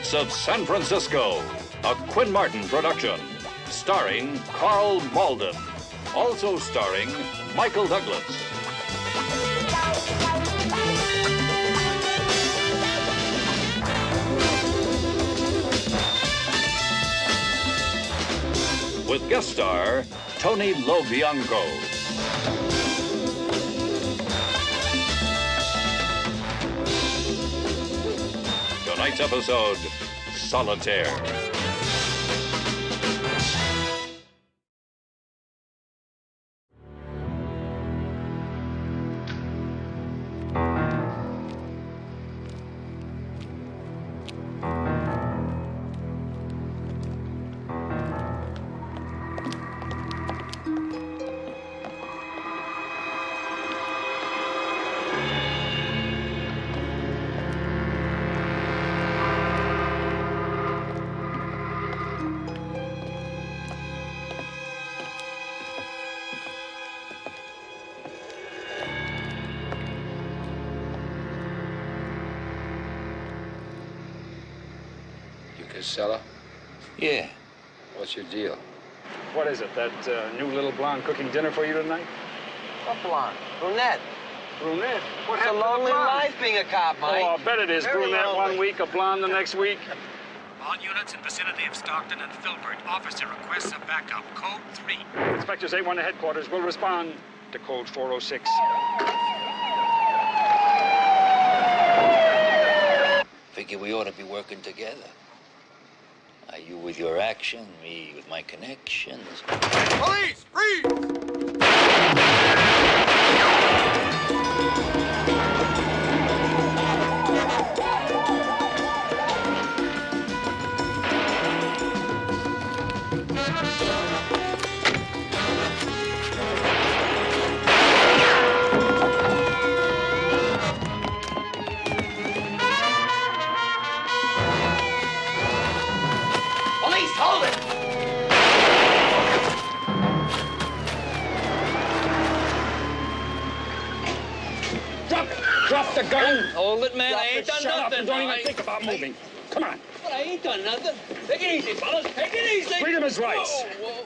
Streets of San Francisco, a Quinn Martin production, starring Carl Malden, also starring Michael Douglas. With guest star Tony Lobianco. Tonight's episode, Solitaire. Casella? Yeah. What's your deal? What is it, that new little blonde cooking dinner for you tonight? What blonde? Brunette. Brunette? What It's a happened to the lonely blonde? life being a cop, Mike. Oh, I bet it is. Very Brunette lonely. 1 week, a blonde the next week. All units in vicinity of Stockton and Filbert. Officer requests a backup. Code 3. Inspectors A1 to headquarters will respond to code 406. Figure we ought to be working together. You with your action, me with my connections. Police! Freeze! Drop the gun! Hold it, man. I ain't done Shut up nothing. and don't even think about moving. Come on. But I ain't done nothing. Take it easy, fellas. Take it easy. Freedom is rights. Whoa, whoa.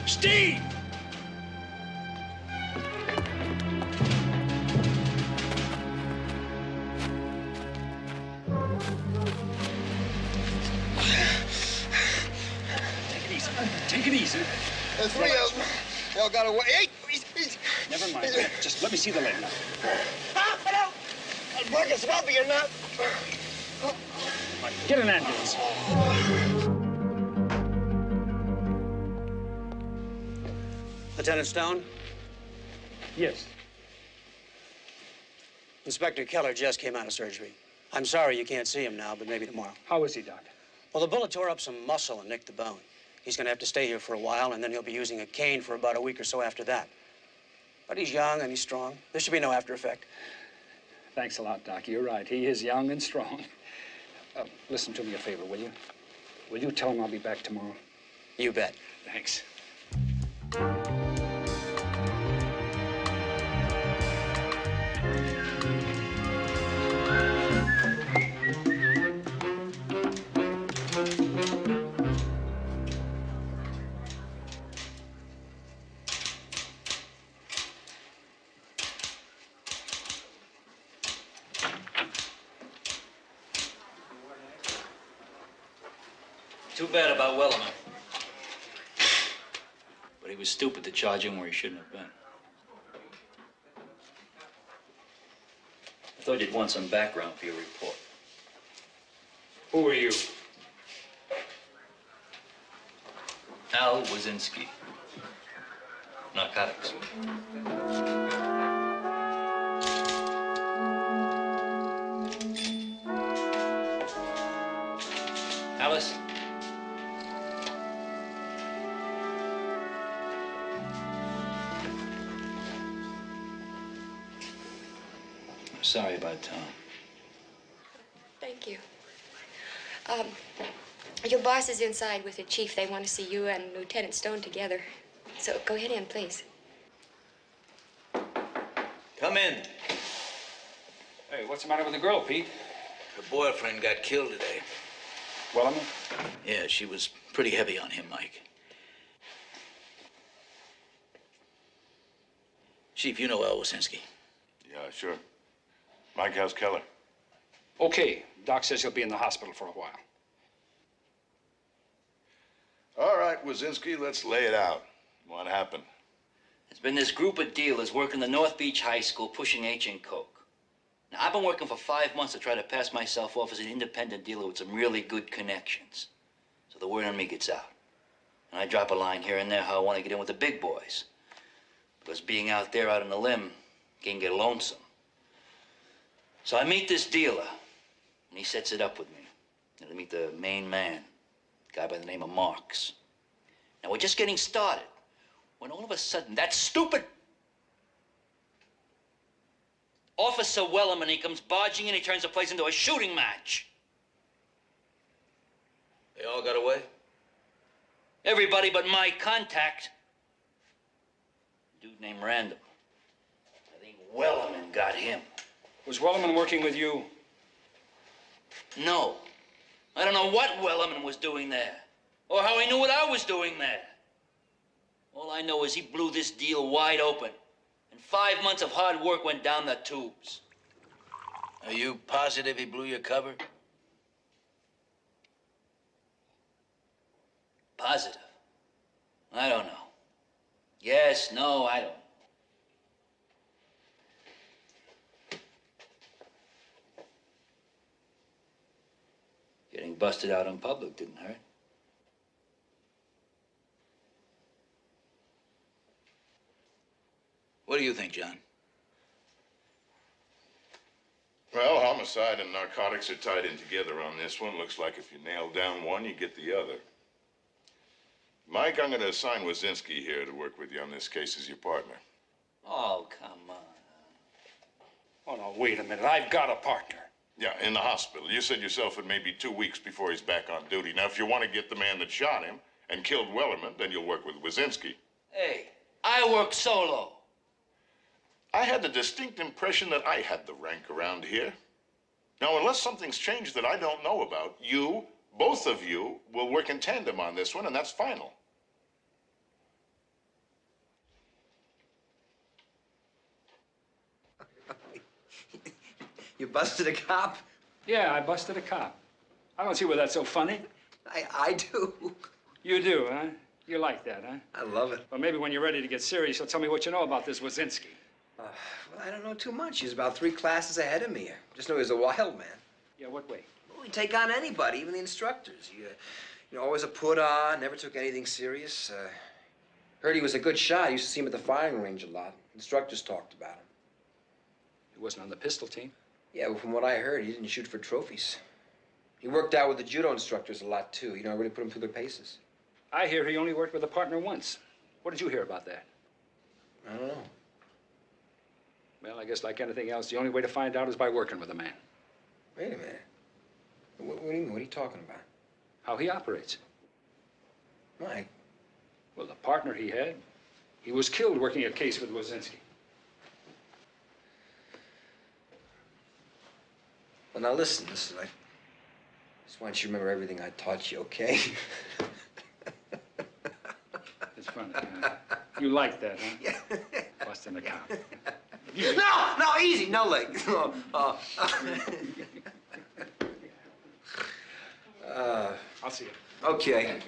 Steve! Take it easy. Take it easy. There's three of them. They all got away. Hey! Never mind. Just let me see the leg now. I'll work as well, but you're not. Get an ambulance. Lieutenant Stone? Yes. Inspector Keller just came out of surgery. I'm sorry you can't see him now, but maybe tomorrow. How is he, Doc? Well, the bullet tore up some muscle and nicked the bone. He's going to have to stay here for a while, and then he'll be using a cane for about a week or so after that. But he's young and he's strong. There should be no after effect. Thanks a lot, Doc. You're right. He is young and strong. Listen to me a favor, will you? Will you tell him I'll be back tomorrow? You bet. Thanks. Too bad about Wellerman. But he was stupid to charge him where he shouldn't have been. I thought you'd want some background for your report. Who are you? Al Wazinski. Sorry about Tom. Thank you. Your boss is inside with the chief. They want to see you and Lieutenant Stone together. So go ahead in, please. Come in. Hey, what's the matter with the girl, Pete? Her boyfriend got killed today. Wellerman? Yeah, she was pretty heavy on him, Mike. Chief, you know Al Wasinski. Yeah, sure. Mike, how's Keller? Okay. Doc says he'll be in the hospital for a while. All right, Wasinski, let's lay it out. What happened? There's been this group of dealers working the North Beach High School pushing H and Coke. Now, I've been working for 5 months to try to pass myself off as an independent dealer with some really good connections. So the word on me gets out. And I drop a line here and there how I want to get in with the big boys. Because being out there out on the limb can get lonesome. So I meet this dealer, and he sets it up with me. And I meet the main man, a guy by the name of Marks. Now, we're just getting started, when all of a sudden, that stupid Officer Wellerman, he comes barging in, he turns the place into a shooting match. They all got away? Everybody but my contact. A dude named Randall. I think Wellerman got him. Was Wellerman working with you? No. I don't know what Wellerman was doing there, or how he knew what I was doing there. All I know is he blew this deal wide open, and 5 months of hard work went down the tubes. Are you positive he blew your cover? Positive? I don't know. Yes, no, I don't. Getting busted out in public didn't hurt. What do you think, John? Well, homicide and narcotics are tied in together on this one. Looks like if you nail down one, you get the other. Mike, I'm going to assign Wasinski here to work with you on this case as your partner. Oh, come on. Oh, no, wait a minute. I've got a partner. Yeah, in the hospital. You said yourself it may be 2 weeks before he's back on duty. Now, if you want to get the man that shot him and killed Wellerman, then you'll work with Wasinski. Hey, I work solo. I had the distinct impression that I had the rank around here. Now, unless something's changed that I don't know about, you, both of you, will work in tandem on this one, and that's final. You busted a cop? Yeah, I busted a cop. I don't see where that's so funny. I do. You do, huh? You like that, huh? I love it. Well, maybe when you're ready to get serious, you'll tell me what you know about this Wasinski. Well, I don't know too much. He's about 3 classes ahead of me. Just know he's a wild man. Yeah, what way? Well, he'd take on anybody, even the instructors. You know, always a put on, never took anything serious. Heard he was a good shot. I used to see him at the firing range a lot. Instructors talked about him. He wasn't on the pistol team. Yeah, well, from what I heard, he didn't shoot for trophies. He worked out with the judo instructors a lot, too. You know, really put him through their paces. I hear he only worked with a partner once. What did you hear about that? I don't know. Well, I guess like anything else, the only way to find out is by working with a man. Wait a minute. What do you mean? What are you talking about? How he operates. Mike. Well, the partner he had, he was killed working a case with Wasinski. Well, now listen. I just want you to remember everything I taught you, okay? It's funny, huh? You like that, huh? Yeah. Busting a cop. No, easy, no leg. I'll see you. Okay.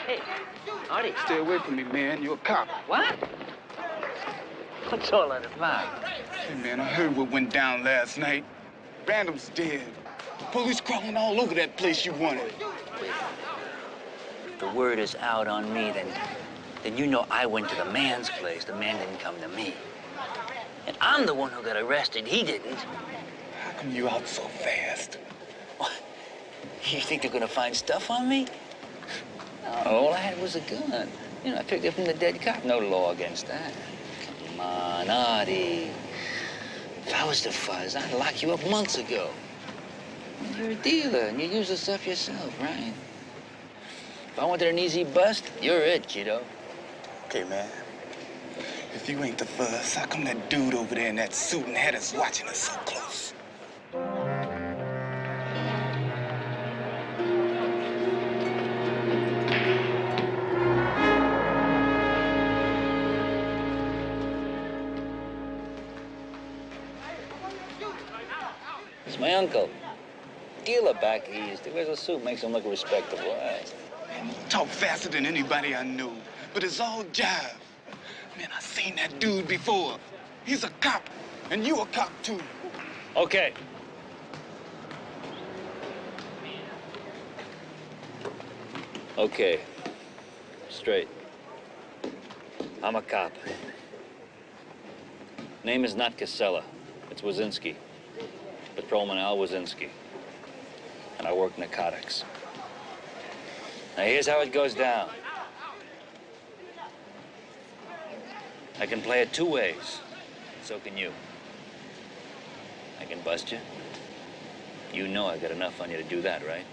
Hey, Artie. Stay away from me, man. You're a cop. What? What's all that about? Hey, man, I heard what went down last night. Randall's dead. Police crawling all over that place you wanted. If the word is out on me, then then you know I went to the man's place. The man didn't come to me. And I'm the one who got arrested. He didn't. How come you out so fast? What? You think they're gonna find stuff on me? No, all I had was a gun. You know, I picked it from the dead cop. No law against that. Come on, Artie. If I was the fuzz, I'd lock you up months ago. You're a dealer, and you use the stuff yourself, right? If I wanted an easy bust, you're it, kiddo. Okay, man. If you ain't the fuzz, how come that dude over there in that suit and hat is watching us so close? It's my uncle. Dealer back east. He wears a suit, makes him look respectable. Right? Man, you talk faster than anybody I know, but it's all jive. Man, I seen that dude before. He's a cop, and you a cop too. Okay. Okay. Straight. I'm a cop. Name is not Casella. It's Wazinski. Patrolman Al Wazinski. And I work narcotics. Now here's how it goes down. I can play it two ways. So can you. I can bust you. You know I got enough on you to do that, right?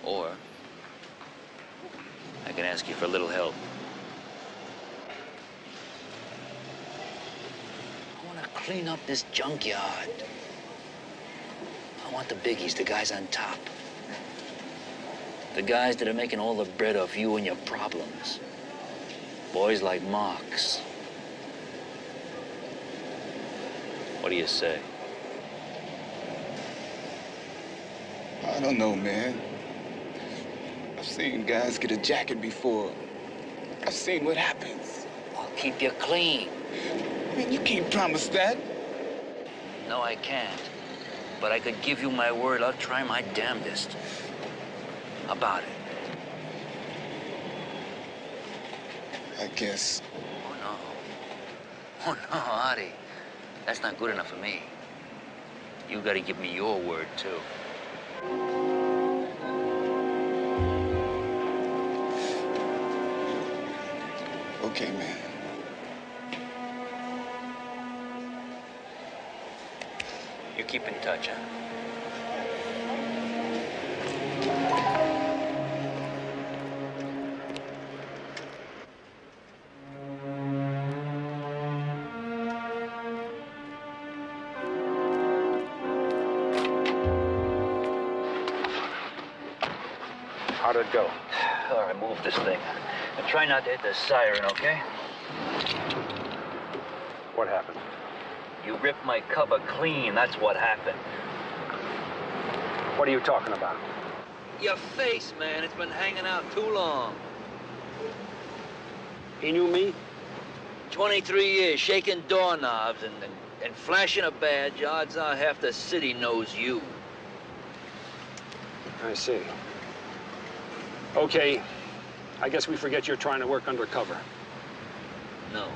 Or I can ask you for a little help. I want to clean up this junkyard. I want the biggies, the guys on top. The guys that are making all the bread off you and your problems. Boys like Marx. What do you say? I don't know, man. I've seen guys get a jacket before. I've seen what happens. I'll keep you clean. Man, you can't promise that. No, I can't. But I could give you my word. I'll try my damnedest. How about it? I guess. Oh, no. Oh, no, Artie. That's not good enough for me. You gotta give me your word, too. Okay, man. You keep in touch, huh? How'd it go? All right, move this thing. And try not to hit the siren, okay? What happened? You ripped my cover clean, that's what happened. What are you talking about? Your face, man, it's been hanging out too long. He knew me? 23 years, shaking doorknobs and flashing a badge. Odds are half the city knows you. I see. Okay, I guess we forget you're trying to work undercover. No.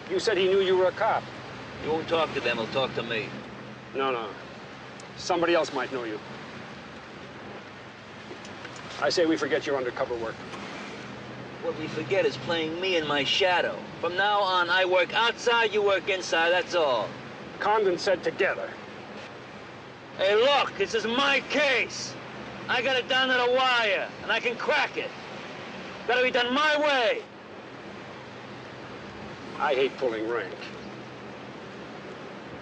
You said he knew you were a cop. You won't talk to them, he'll talk to me. No. Somebody else might know you. I say we forget your undercover work. What we forget is playing me in my shadow. From now on, I work outside, you work inside, that's all. Condon said together. Hey, look, this is my case. I got it down to the wire, and I can crack it. Gotta be done my way. I hate pulling rank.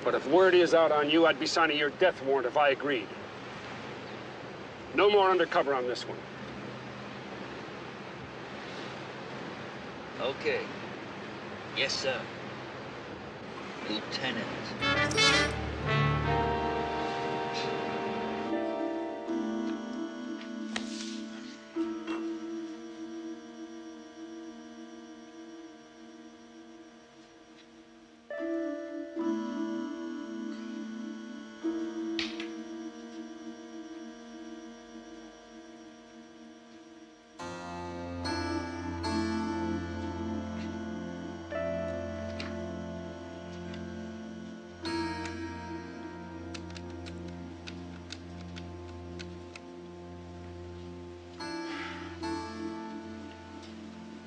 But if word is out on you, I'd be signing your death warrant if I agreed. No more undercover on this one. Okay. Yes, sir. Lieutenant.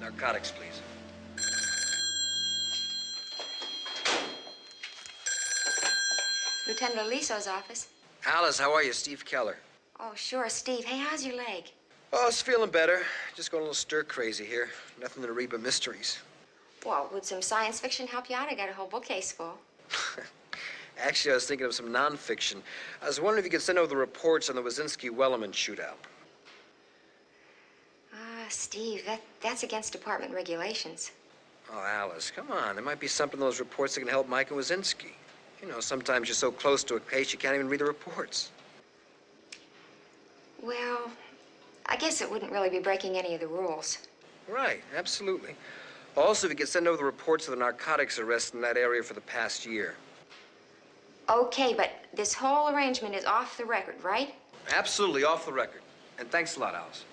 Narcotics, please. Lieutenant Aliso's office. Alice, how are you? Steve Keller. Oh, sure, Steve. Hey, how's your leg? Oh, it's feeling better. Just going a little stir-crazy here. Nothing to read but mysteries. Well, would some science fiction help you out? I got a whole bookcase full. Actually, I was thinking of some nonfiction. I was wondering if you could send over the reports on the Wazinski-Wellerman shootout. Steve, that's against department regulations. Oh, Alice, come on. There might be something in those reports that can help Mike and Wazinski. You know, sometimes you're so close to a case you can't even read the reports. Well, I guess it wouldn't really be breaking any of the rules. Right, absolutely. Also, if you could send over the reports of the narcotics arrests in that area for the past year. Okay, but this whole arrangement is off the record, right? Absolutely, off the record. And thanks a lot, Alice.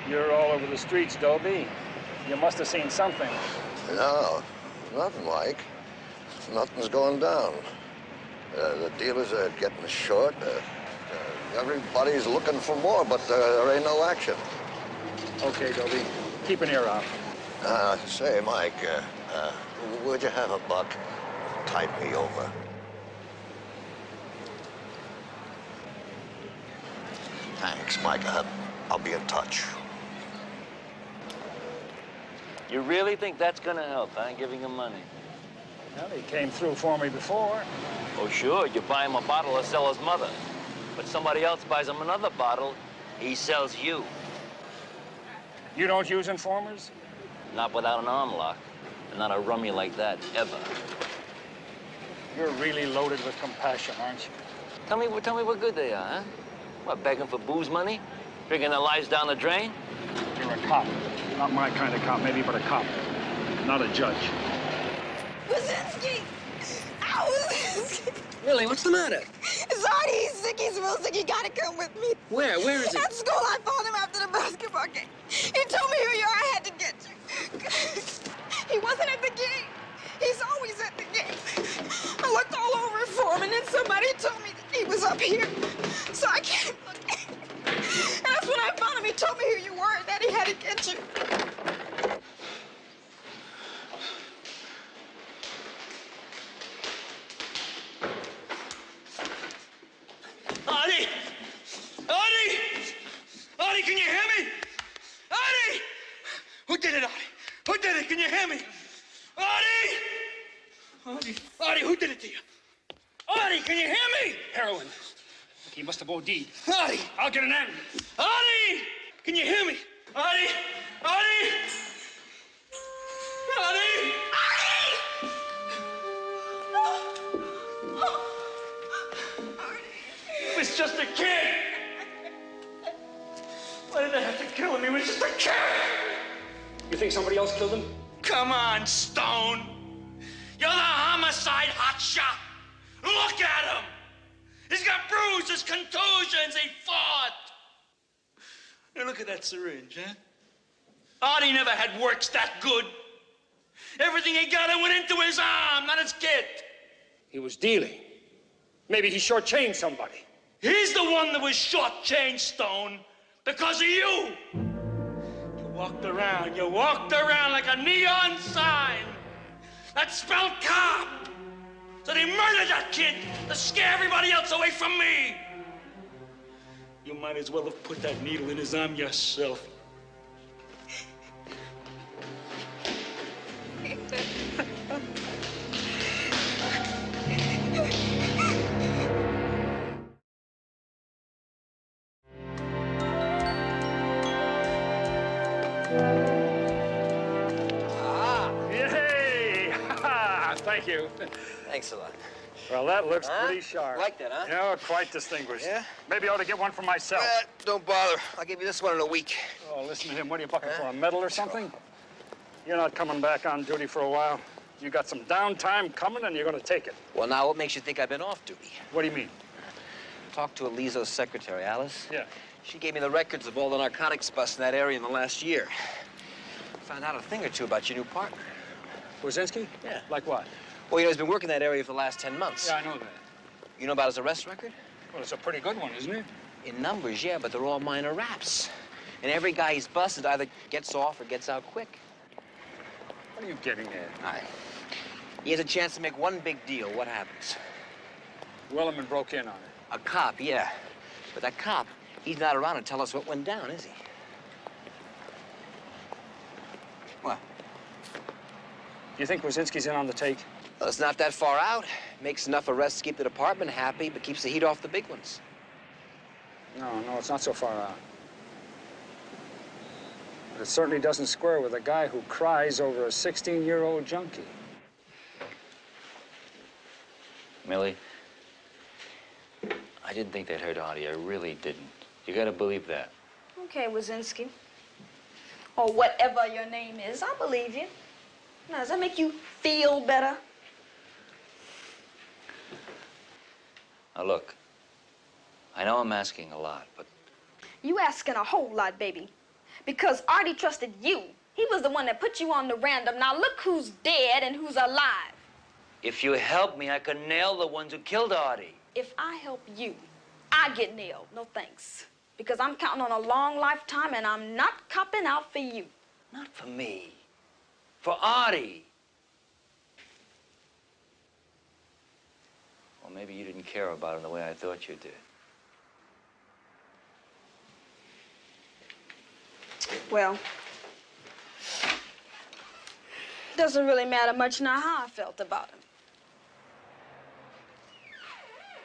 You're all over the streets, Dobie. You must have seen something. No, nothing, Mike. Nothing's going down. The dealers are getting short. Everybody's looking for more, but there ain't no action. Okay, Dobie. Keep an ear out. Say, Mike, would you have a buck? Tide me over. Thanks, Mike. I'll be in touch. You really think that's gonna help, huh? Giving him money? Well, he came through for me before. Oh, sure. You buy him a bottle to sell his mother. But somebody else buys him another bottle, he sells you. You don't use informers? Not without an arm lock. And not a rummy like that, ever. You're really loaded with compassion, aren't you? Tell me what good they are, huh? What, begging for booze money? Drinking their lives down the drain? You're a cop. Not my kind of cop, maybe, but a cop. Not a judge. Wazinski! Ow, Wazinski! Really, what's the matter? It's Artie. He's sick. He's real sick. You gotta come with me. Where? Where is he? At school. I found him after the basketball game. He told me who you are. I had to get you. He wasn't at the game. He's always at the game. I looked all over for him, and then somebody told me that he was up here. So I came looking. And that's when I found him. He told me who you were and that he had to get you. Artie! Artie! Artie, can you hear me? Artie! Who did it, Artie? Who did it? Can you hear me? Artie! Artie! Artie, who did it to you? Artie, can you hear me? Heroin. He must have OD'd. Artie! I'll get an ambulance. Artie! Can you hear me? Artie! Artie! Artie! He was just a kid! Why did they have to kill him? He was just a kid! You think somebody else killed him? Come on, Stone! You're the homicide hotshot! Look at him! He's got bruises, contusions, he fought! Now look at that syringe, huh? Artie never had works that good. Everything he got went into his arm, not his kid. He was dealing. Maybe he shortchanged somebody. He's the one that was shortchanged, Stone, because of you. You walked around like a neon sign that spelled cop. So they murdered that kid to scare everybody else away from me. You might as well have put that needle in his arm yourself. Yay! Thank you. Thanks a lot. Well, that looks pretty sharp. Like that, huh? Yeah, quite distinguished. Yeah? Maybe I ought to get one for myself. Don't bother. I'll give you this one in a week. Oh, listen to him. What are you bucking for, a medal or something? You're not coming back on duty for a while. You got some downtime coming, and you're going to take it. Well, now, what makes you think I've been off duty? What do you mean? Talked to Elizo's secretary, Alice. Yeah. She gave me the records of all the narcotics busts in that area in the last year. Found out a thing or two about your new partner. Wazinski? Yeah. Like what? Well, you know, he's been working that area for the last 10 months. Yeah, I know that. You know about his arrest record? Well, it's a pretty good one, isn't it? In numbers, yeah, but they're all minor raps. And every guy he's busted either gets off or gets out quick. What are you getting at? All right. He has a chance to make one big deal. What happens? Wellerman broke in on it. A cop, yeah. But that cop, he's not around to tell us what went down, is he? What? You think Wazinski's in on the take? Well, it's not that far out. Makes enough arrests to keep the department happy, but keeps the heat off the big ones. No, it's not so far out. But it certainly doesn't square with a guy who cries over a 16-year-old junkie. Millie, I didn't think they'd hurt Artie. I really didn't. You gotta believe that. Okay, Wazinski. Or whatever your name is, I believe you. Now, does that make you feel better? Now, look, I know I'm asking a lot, but... You asking a whole lot, baby. Because Artie trusted you. He was the one that put you on the random. Now, look who's dead and who's alive. If you help me, I can nail the ones who killed Artie. If I help you, I get nailed. No thanks. Because I'm counting on a long lifetime and I'm not copping out for you. Not for me. For Artie. Well, maybe you didn't care about him the way I thought you did. Well, doesn't really matter much now how I felt about him.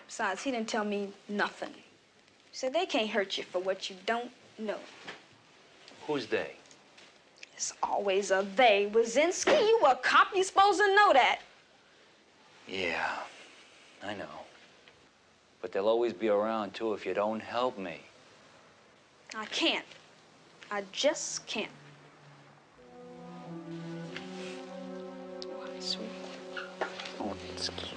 Besides, he didn't tell me nothing. He said they can't hurt you for what you don't know. Who's they? It's always a they. Wazinski, you a cop, you supposed to know that. Yeah, I know. But they'll always be around, too, if you don't help me. I can't. I just can't. Oh, sweet. Oh, it's cute.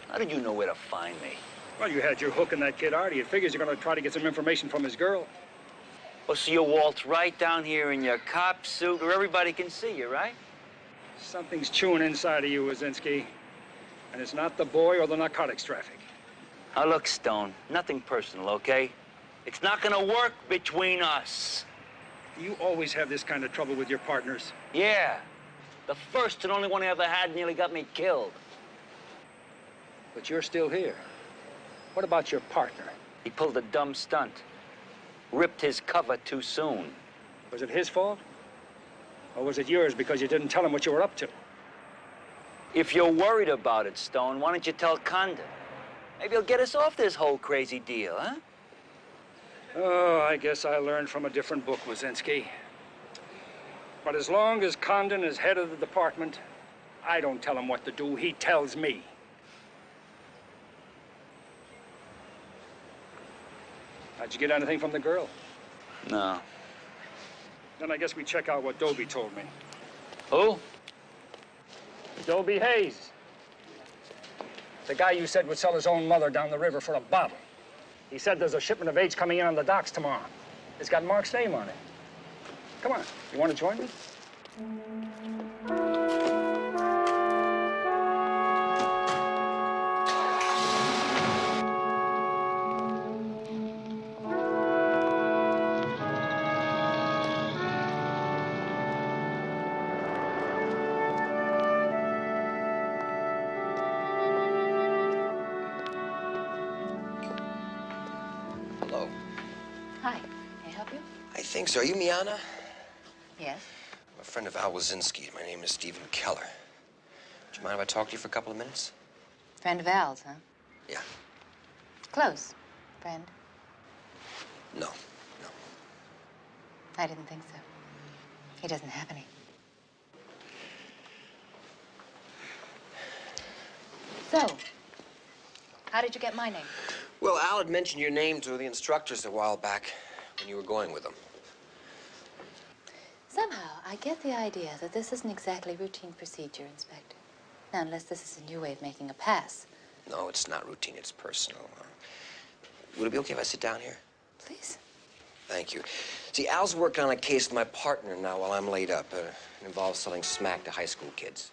How did you know where to find me? Well, you had your hook in that kid Artie. It figures you're going to try to get some information from his girl. Oh, so you waltz right down here in your cop suit where everybody can see you, right? Something's chewing inside of you, Wazinski. And it's not the boy or the narcotics traffic. Now, look, Stone, nothing personal, okay? It's not gonna work between us. You always have this kind of trouble with your partners. Yeah. The first and only one I ever had nearly got me killed. But you're still here. What about your partner? He pulled a dumb stunt. Ripped his cover too soon. Was it his fault? Or was it yours because you didn't tell him what you were up to? If you're worried about it, Stone, why don't you tell Condon? Maybe he'll get us off this whole crazy deal, huh? Oh, I guess I learned from a different book, Wazinski. But as long as Condon is head of the department, I don't tell him what to do. He tells me. How'd you get anything from the girl? No. Then I guess we check out what Dobie told me. Who? Dobie Hayes. The guy you said would sell his own mother down the river for a bottle. He said there's a shipment of AIDS coming in on the docks tomorrow. It's got Mark's name on it. Come on, you want to join me? Hello. Hi. Can I help you? I think so. Are you Miana? Yes. I'm a friend of Al Wazinski. My name is Stephen Keller. Do you mind if I talk to you for a couple of minutes? Friend of Al's, huh? Yeah. Close. Friend? No. I didn't think so. He doesn't have any. So, how did you get my name? Well, Al had mentioned your name to the instructors a while back when you were going with them. Somehow, I get the idea that this isn't exactly routine procedure, Inspector. Now, unless this is a new way of making a pass. No, it's not routine. It's personal. Would it be okay if I sit down here? Please. Thank you. See, Al's working on a case with my partner now while I'm laid up. It involves selling smack to high school kids.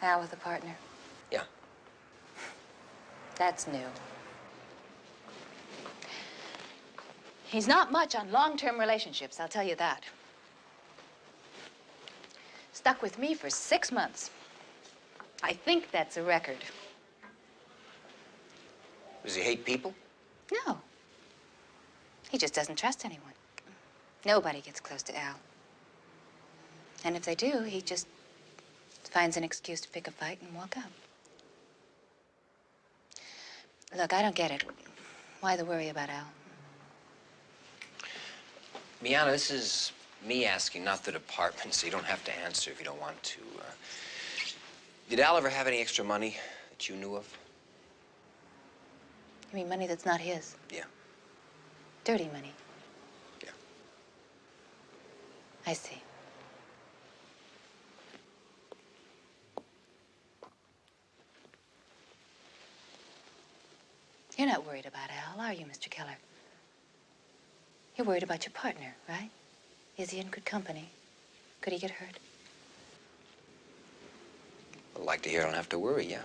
Al with a partner? Yeah. That's new. He's not much on long-term relationships, I'll tell you that. Stuck with me for 6 months. I think that's a record. Does he hate people? No. He just doesn't trust anyone. Nobody gets close to Al. And if they do, he just finds an excuse to pick a fight and walk out. Look, I don't get it. Why the worry about Al? Miana, this is me asking, not the department, so you don't have to answer if you don't want to. Did Al ever have any extra money that you knew of? You mean money that's not his? Yeah. Dirty money? Yeah. I see. You're not worried about Al, are you, Mr. Keller? You're worried about your partner, right? Is he in good company? Could he get hurt? I'd like to hear I don't have to worry, yeah.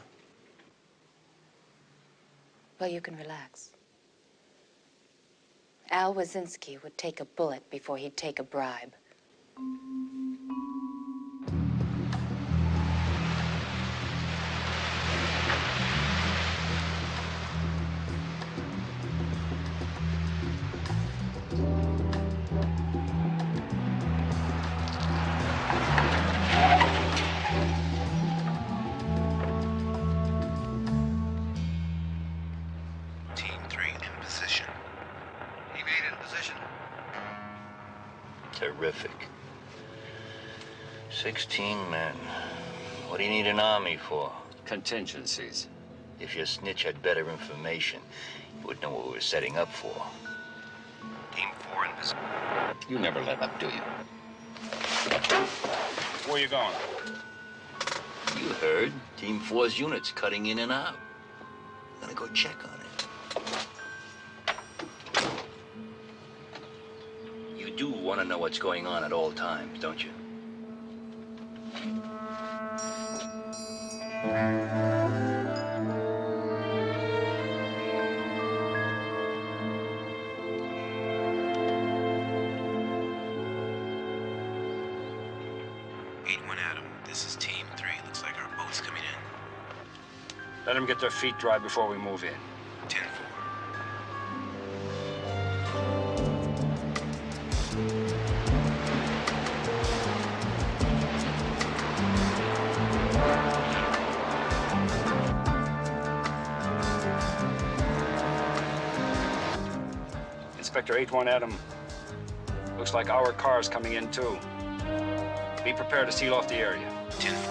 Well, you can relax. Al Wazinski would take a bullet before he'd take a bribe. Team 3 in position. Team 8 in position. Terrific. 16 men. What do you need an army for? Contingencies. If your snitch had better information, you would know what we were setting up for. Team 4 in position. You never let up, do you? Where you going? You heard. Team 4's units cutting in and out. I'm gonna go check on it. You do want to know what's going on at all times, don't you? Adam, this is Team 3. Looks like our boat's coming in. Let them get their feet dry before we move in. 10-4. Inspector 8-1 Adam. Looks like our car's coming in, too. Be prepared to seal off the area. 10-4.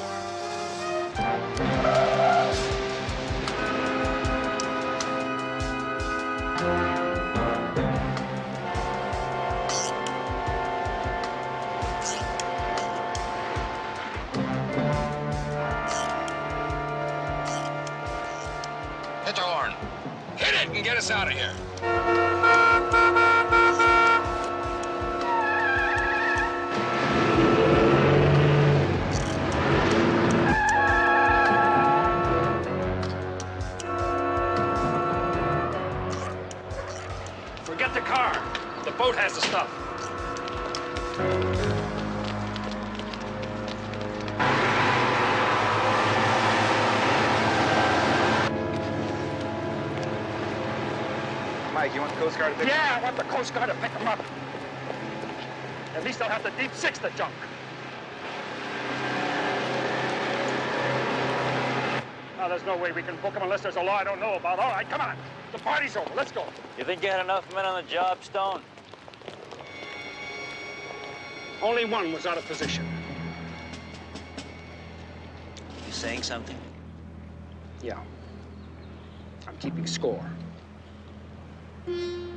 Hit the horn. Hit it and get us out of here. Forget the car. The boat has the stuff. Mike, you want the Coast Guard to pick Yeah, I want the Coast Guard to pick them up. At least they'll have to deep six the junk. Now, there's no way we can book them unless there's a law I don't know about. All right, come on. The party's over. Let's go. You think you had enough men on the job, Stone? Only one was out of position. You saying something? Yeah. I'm keeping score.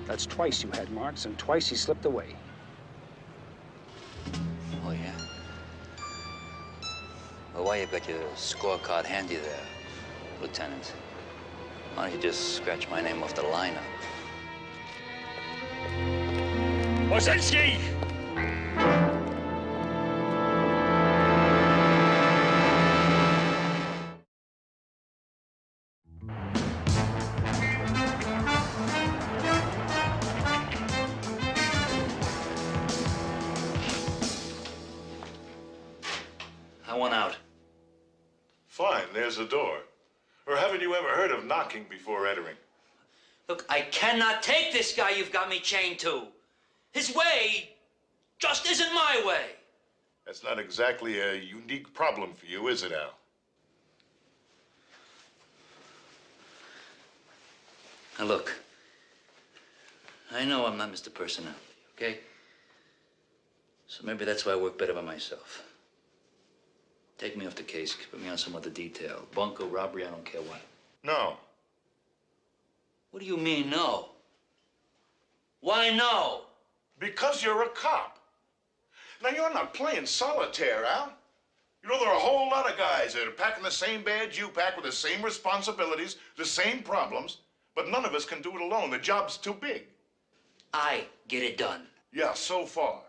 That's twice you had marks, and twice he slipped away. Well, while you've got your scorecard handy there, Lieutenant, why don't you just scratch my name off the lineup? Osinski! I want out. Fine, there's the door. Or haven't you ever heard of knocking before entering? Look, I cannot take this guy you've got me chained to. His way just isn't my way. That's not exactly a unique problem for you, is it, Al? Now, look, I know I'm not Mr. Personality, okay? So maybe that's why I work better by myself. Take me off the case, put me on some other detail. Bunco, robbery, I don't care what. No. What do you mean, no? Why no? Because you're a cop. Now, you're not playing solitaire, Al. You know, there are a whole lot of guys that are packing the same badge you pack with the same responsibilities, the same problems, but none of us can do it alone. The job's too big. I get it done. Yeah, so far.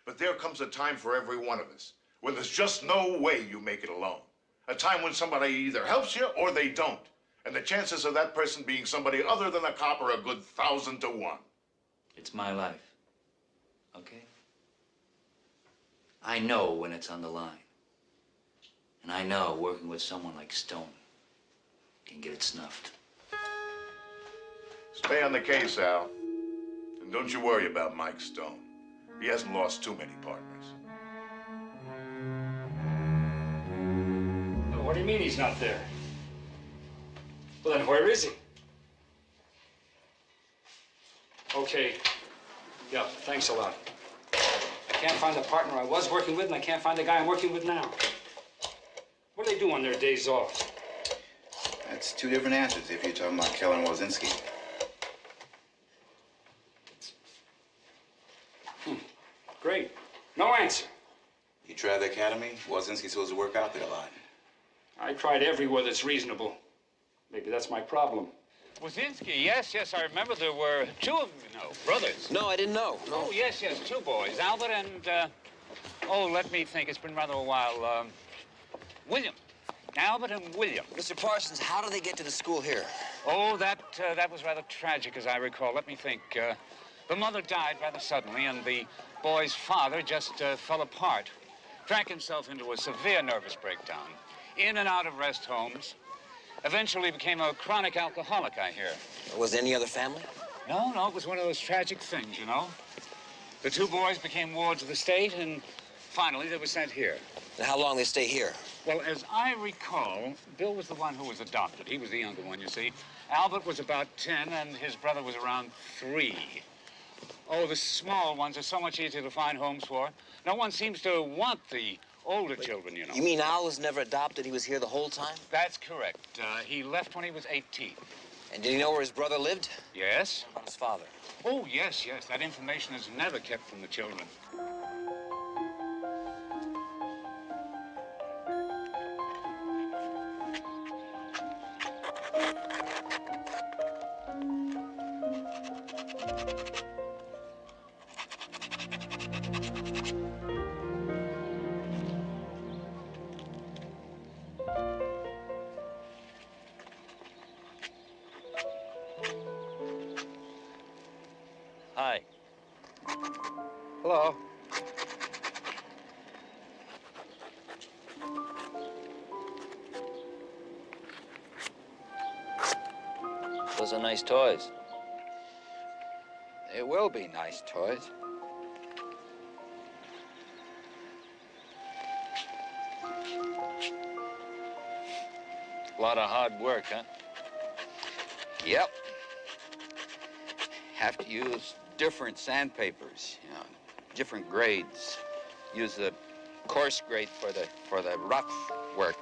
But there comes a time for every one of us when there's just no way you make it alone. A time when somebody either helps you or they don't. And the chances of that person being somebody other than a cop are a good 1,000 to 1. It's my life, okay? I know when it's on the line. And I know working with someone like Stone can get it snuffed. Stay on the case, Al. And don't you worry about Mike Stone. He hasn't lost too many partners. What do you mean he's not there? Well, then where is he? Okay. Yeah, thanks a lot. I can't find the partner I was working with, and I can't find the guy I'm working with now. What do they do on their days off? That's two different answers if you're talking about Keller and Wozinski. Great. No answer. You tried the academy? Wozinski's supposed to work out there a lot. I tried everywhere that's reasonable. Maybe that's my problem. Wozinski, yes, I remember there were two of them, you know, brothers. No, I didn't know. No. Oh, yes, two boys, Albert and, oh, let me think, it's been rather a while, William. Albert and William. Mr. Parsons, how do they get to the school here? Oh, that was rather tragic, as I recall. Let me think. The mother died rather suddenly, and the boy's father just fell apart. Drank himself into a severe nervous breakdown. In and out of rest homes. Eventually became a chronic alcoholic, I hear. Was there any other family? No, it was one of those tragic things, you know. The two boys became wards of the state, and finally they were sent here. And how long they stay here? Well, as I recall, Bill was the one who was adopted. He was the younger one, you see. Albert was about 10, and his brother was around 3. Oh, the small ones are so much easier to find homes for. No one seems to want the older children, you know. You mean Al was never adopted? He was here the whole time? That's correct. He left when he was 18. And did he know where his brother lived? Yes. What about his father? Oh, yes. That information is never kept from the children. Hi. Hello. Those are nice toys. They will be nice toys. A lot of hard work, huh? Yep. Have to use different sandpapers, you know, different grades. Use the coarse grade for the rough work.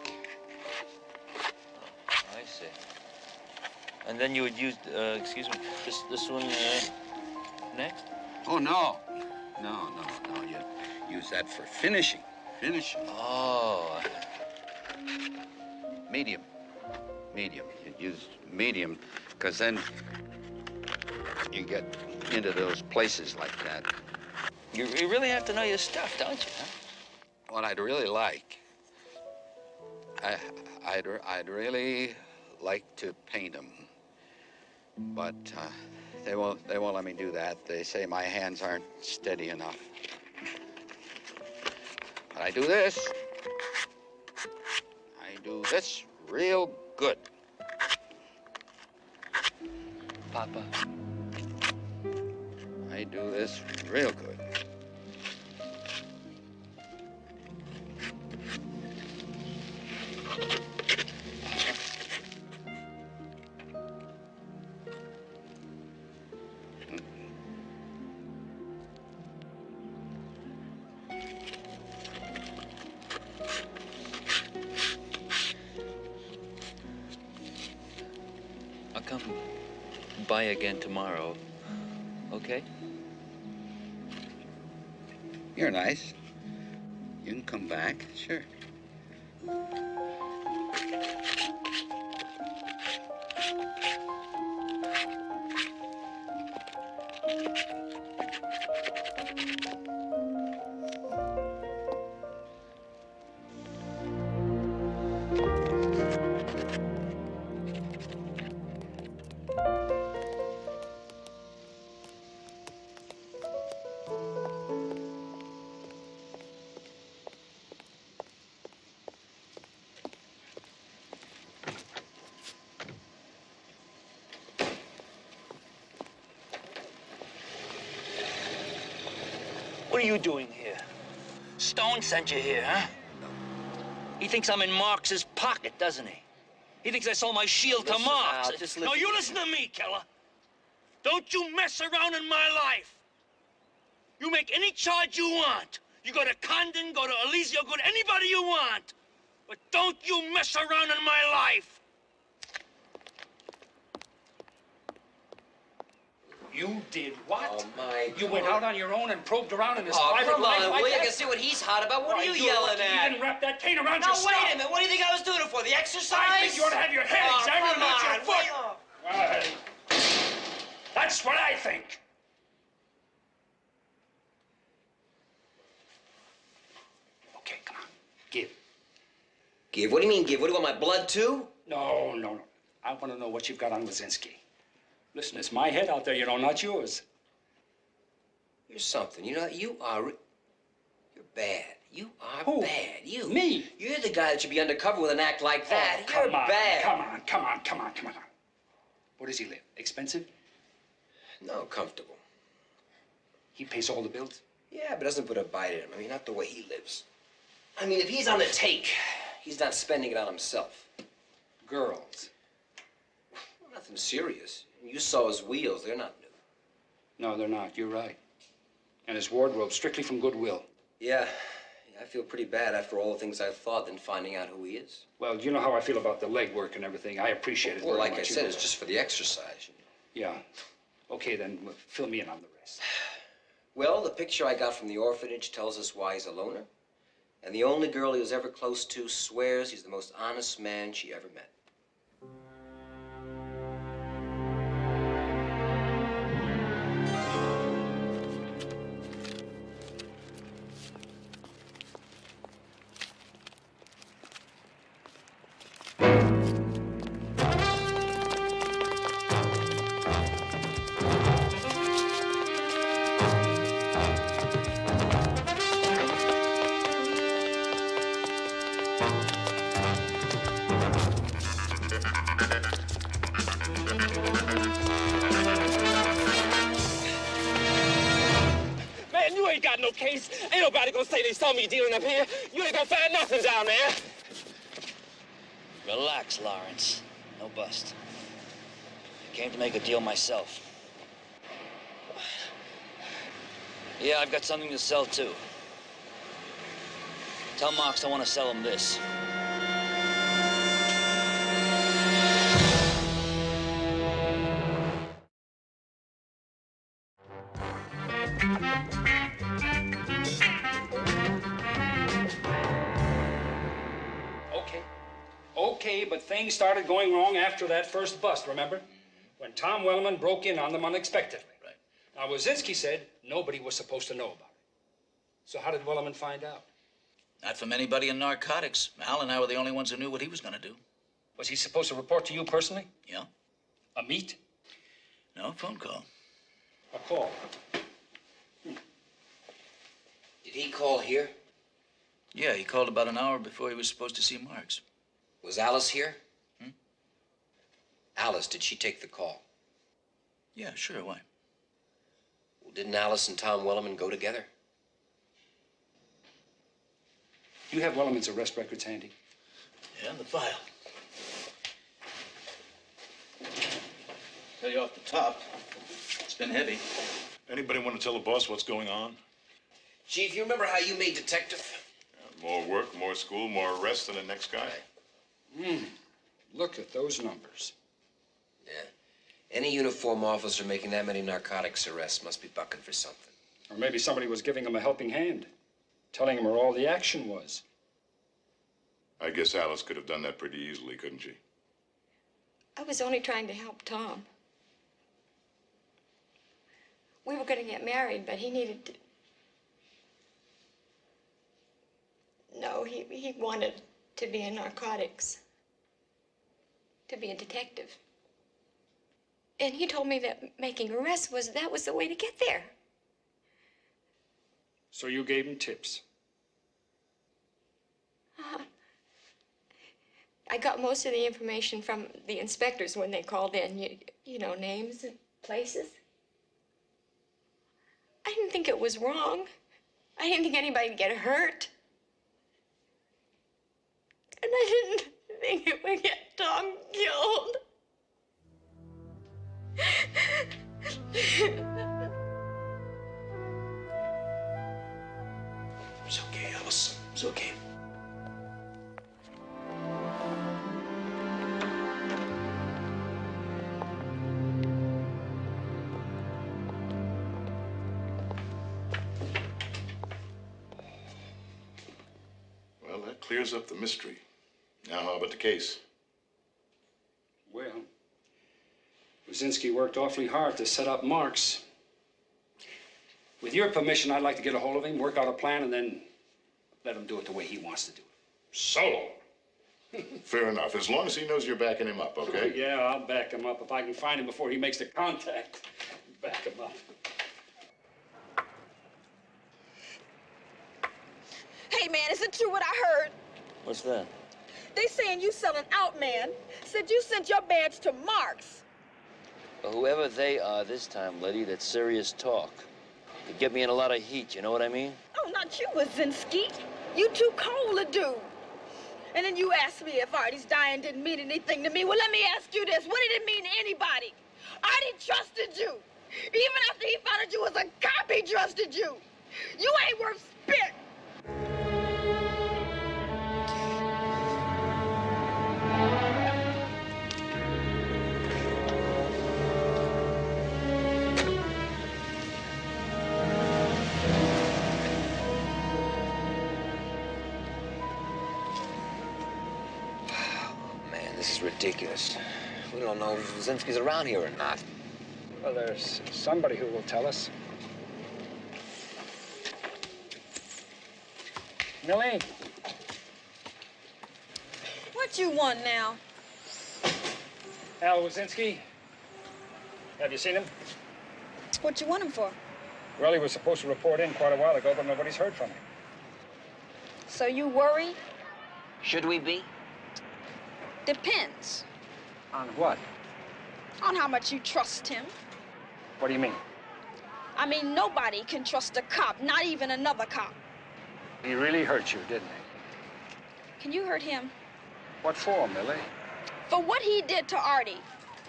I see. And then you would use, excuse me, this one next? Oh, no. No. You use that for finishing. Oh. Medium. Medium. You use medium, because then you get into those places like that. You really have to know your stuff, don't you, huh? What I'd really like, I'd really like to paint them, but they won't let me do that. They say my hands aren't steady enough. But I do this. I do this real good. Papa. I do this real good. I'll come by again tomorrow, okay? You're nice. You can come back, sure. What are you doing here? Stone sent you here, huh? He thinks I'm in Marx's pocket, doesn't he? He thinks I sold my shield to Marx. Al, just No, you listen to me, Keller. Don't you mess around in my life. You make any charge you want. You go to Condon, go to Elysia, go to anybody you want. But don't you mess around in my life. You did what? Oh, my You went out on your own and probed around in his Oh, private come life on, like Willie. I that? can see what he's hot about. What are Why, you you're yelling lucky at? You didn't wrap that cane around No, your wait stump. a minute. What do you think I was doing it for? The exercise? I think you ought to have your head examined, come not on. your foot. Well, that's what I think. Okay, come on. Give. Give? What do you mean give? What do you want, my blood too? No. I want to know what you've got on Wazinski. Listen, it's my head out there, you know, not yours. Here's something. You know, you are... You're bad. You are Who? bad. You. Me? You're the guy that should be undercover with an act like that. Oh, You're come on, bad. Come on. Where does he live? Expensive? No, comfortable. He pays all the bills? Yeah, but doesn't put a bite in him. I mean, not the way he lives. I mean, if he's on the take, he's not spending it on himself. Girls? Well, nothing serious. You saw his wheels. They're not new. No, they're not. You're right. And his wardrobe, strictly from goodwill. Yeah, I feel pretty bad after all the things I've thought than finding out who he is. Well, you know how I feel about the leg work and everything. I appreciate it Well, very like much. I said, it's just for the exercise. Yeah. Okay, then fill me in on the rest. Well, the picture I got from the orphanage tells us why he's a loner. And the only girl he was ever close to swears he's the most honest man she ever met. Man, you ain't got no case. Ain't nobody gonna say they saw me dealing up here. You ain't gonna find nothing down there. Relax, Lawrence. No bust. I came to make a deal myself. Yeah, I've got something to sell, too. Tell Marx I want to sell him this. Okay. Okay, but things started going wrong after that first bust, remember? When Tom Wellerman broke in on them unexpectedly. Right. Now, Wazinski said nobody was supposed to know about it. So how did Wellerman find out? Not from anybody in narcotics. Al and I were the only ones who knew what he was going to do. Was he supposed to report to you personally? Yeah. A meet? No, phone call. A call. Did he call here? Yeah, he called about an hour before he was supposed to see Marks. Was Alice here? Alice, did she take the call? Yeah, sure, why? Well, didn't Alice and Tom Wellerman go together? You have Wellerman's arrest records handy? Yeah, the file. Tell you off the top, it's been heavy. Anybody want to tell the boss what's going on? Chief, you remember how you made detective? More work, more school, more arrests than the next guy. Look at those numbers. Yeah. Any uniform officer making that many narcotics arrests must be bucking for something. Or maybe somebody was giving him a helping hand, telling him where all the action was. I guess Alice could have done that pretty easily, couldn't she? I was only trying to help Tom. We were going to get married, but he needed to... No, he wanted to be in narcotics. To be a detective. And he told me that making arrests was the way to get there. So you gave him tips? I got most of the information from the inspectors when they called in. You know, names and places. I didn't think it was wrong. I didn't think anybody would get hurt. And I didn't think it would get Tom killed. It's okay, Alice. It's okay. Well, that clears up the mystery. Now, how about the case? Well, Wazinski worked awfully hard to set up Marks. With your permission, I'd like to get a hold of him, work out a plan, and then let him do it the way he wants to do it. Solo. Fair enough, as long as he knows you're backing him up, okay? Yeah, I'll back him up if I can find him before he makes the contact. Back him up. Hey, man, is it true what I heard? What's that? They saying you selling out, man. Said you sent your badge to Marks. Well, whoever they are this time, Letty, that's serious talk. Could get me in a lot of heat, you know what I mean? Oh, not you, Wazinski. You too cold a dude. And then you asked me if Artie's dying didn't mean anything to me. Well, let me ask you this. What did it mean to anybody? Artie trusted you. Even after he found out you was a cop, he trusted you. You ain't worth spit. This is ridiculous. We don't know if Wazinski's around here or not. Well, there's somebody who will tell us. Millie? What you want now? Al Wazinski. Have you seen him? What you want him for? Well, he was supposed to report in quite a while ago, but nobody's heard from him. So you worried? Should we be? Depends. On what? On how much you trust him. What do you mean? I mean, nobody can trust a cop, not even another cop. He really hurt you, didn't he? Can you hurt him? What for, Millie? For what he did to Artie.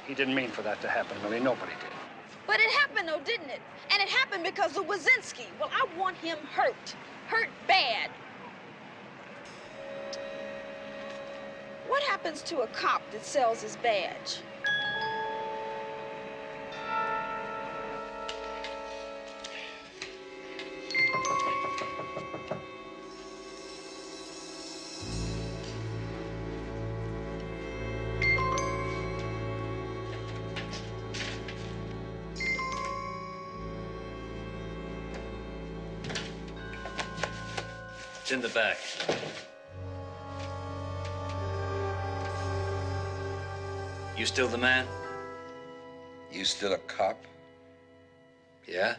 He didn't mean for that to happen, Millie. Nobody did. But it happened, though, didn't it? And it happened because of Wazinski. Well, I want him hurt. Hurt bad. What happens to a cop that sells his badge? It's in the back. You still the man? You still a cop? Yeah?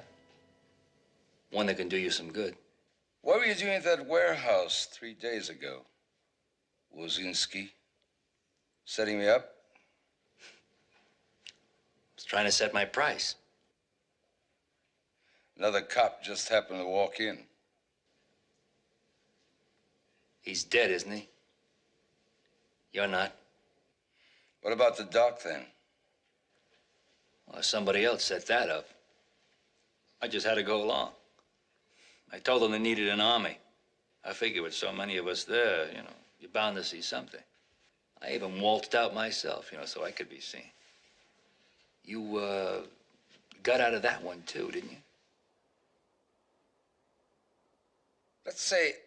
One that can do you some good. What were you doing at that warehouse 3 days ago? Wozinski? Setting me up? I was trying to set my price. Another cop just happened to walk in. He's dead, isn't he? You're not. What about the doc, then? Well, somebody else set that up. I just had to go along. I told them they needed an army. I figured with so many of us there, you know, you're bound to see something. I even waltzed out myself, you know, so I could be seen. You, got out of that one, too, didn't you? Let's say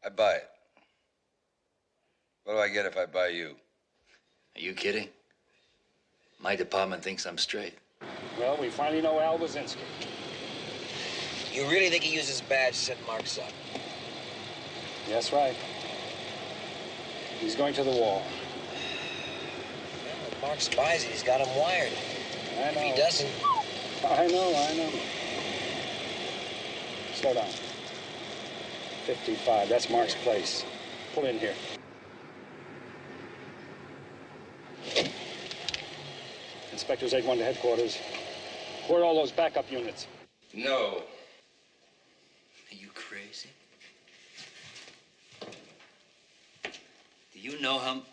I buy it. What do I get if I buy you? Are you kidding? My department thinks I'm straight. Well, we finally know Al Wazinski. You really think he used his badge to set Mark's up? That's right. He's going to the wall. Well, if Mark spies it, he's got him wired. I know. If he doesn't... I know. Slow down. 55, that's Mark's place. Pull in here. Inspectors 8-1 to headquarters. Where are all those backup units? No. Are you crazy? Do you know how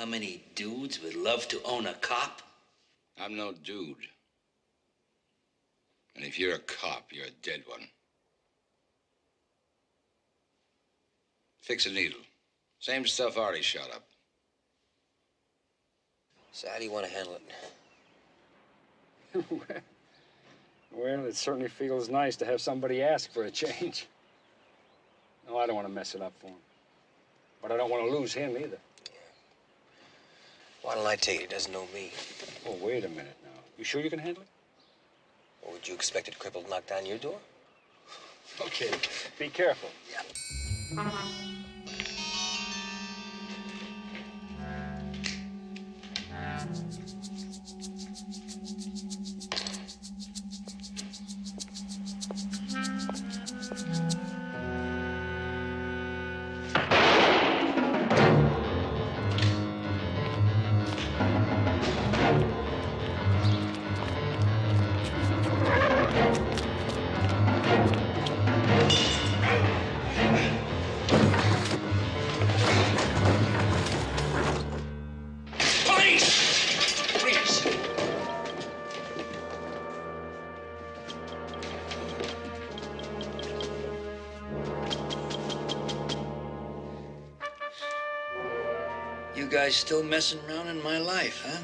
many dudes would love to own a cop? I'm no dude. And if you're a cop, you're a dead one. Fix a needle. Same stuff Artie shot up. So how do you want to handle it? Well, it certainly feels nice to have somebody ask for a change. No, I don't want to mess it up for him. But I don't want to lose him either. Why don't I take it? He doesn't know me. Oh, wait a minute now. You sure you can handle it? Or would you expect a cripple to knock down your door? Okay. Be careful. Yeah. You guys still messing around in my life, huh?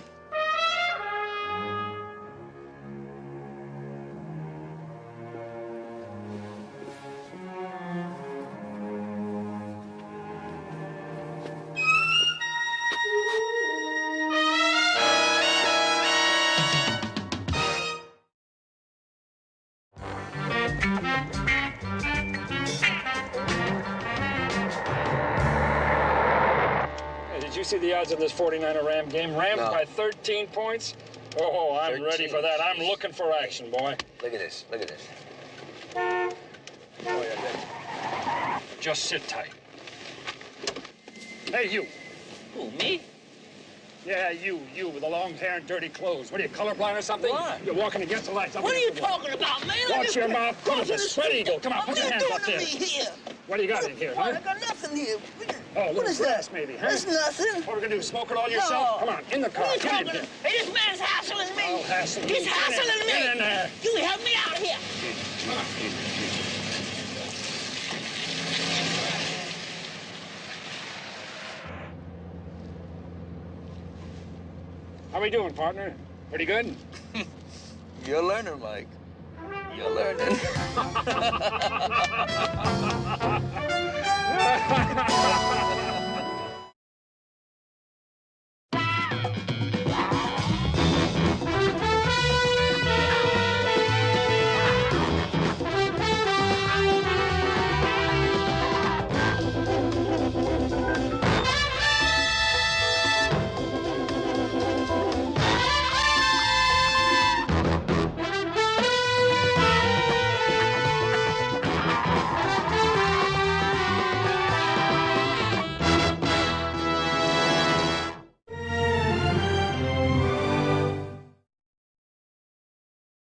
Did you see the odds of this 49er Ram game? Rams No. by 13 points? Oh, I'm 13. ready for that. I'm looking for action, boy. Look at this. Look at this. Oh, yeah, just sit tight. Hey, you. Who, me? Yeah, you with the long hair and dirty clothes. What are you, colorblind or something? What? You're walking against the lights. What are you talking about, man? Watch your mouth. Come on, the spread eagle. Come on, put your hands up there. Here? What do you got in here, I huh? got nothing here. Oh, a What little is grass, that? maybe, huh? That's nothing. What are we gonna do, smoke it all yourself? No. Come on, in the car. What are you Get in talking? here. Hey, this man's hassling me. Oh, hassling He's you. hassling Get in me. there. You help me out here. Come on. How we doing, partner? Pretty good? You're learning, Mike. You're learning.